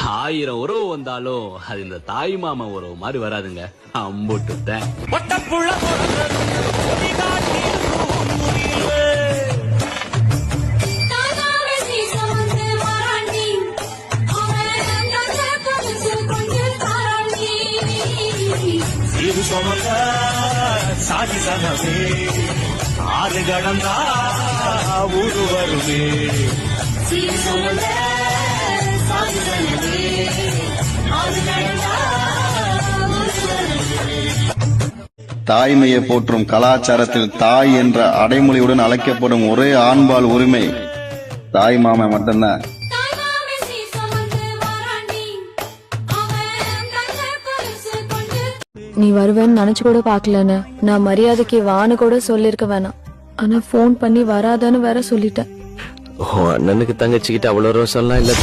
1000 உறவு வந்தாலும் அது இந்த தாய் மாமா உறவு மாதிரி வராதுங்க. அம்புட்டுட்டேன். இது சொமந்த சாதி சனமே ஆறு கடந்தா ஊரு வருமே. தாய்மையை போற்றும் கலாச்சாரத்தில் தாய் என்ற அடைமொழியுடன் அழைக்கப்படும் ஒரே ஆண்பால் உரிமை தாய் மாமன் மட்டும்தான். நீ வருவேன்னு நினைச்சு கூட பாக்கலன்னு நான் மரியாதைக்கு வான்னு கூட சொல்லிருக்க வேணாம். ஆனா போன் பண்ணி வராதான்னு வேற சொல்லிட்டேன். அண்ணனுக்கு தங்கச்சிக்கிட்ட அவ்வளவு ரோசம்லாம் இல்ல.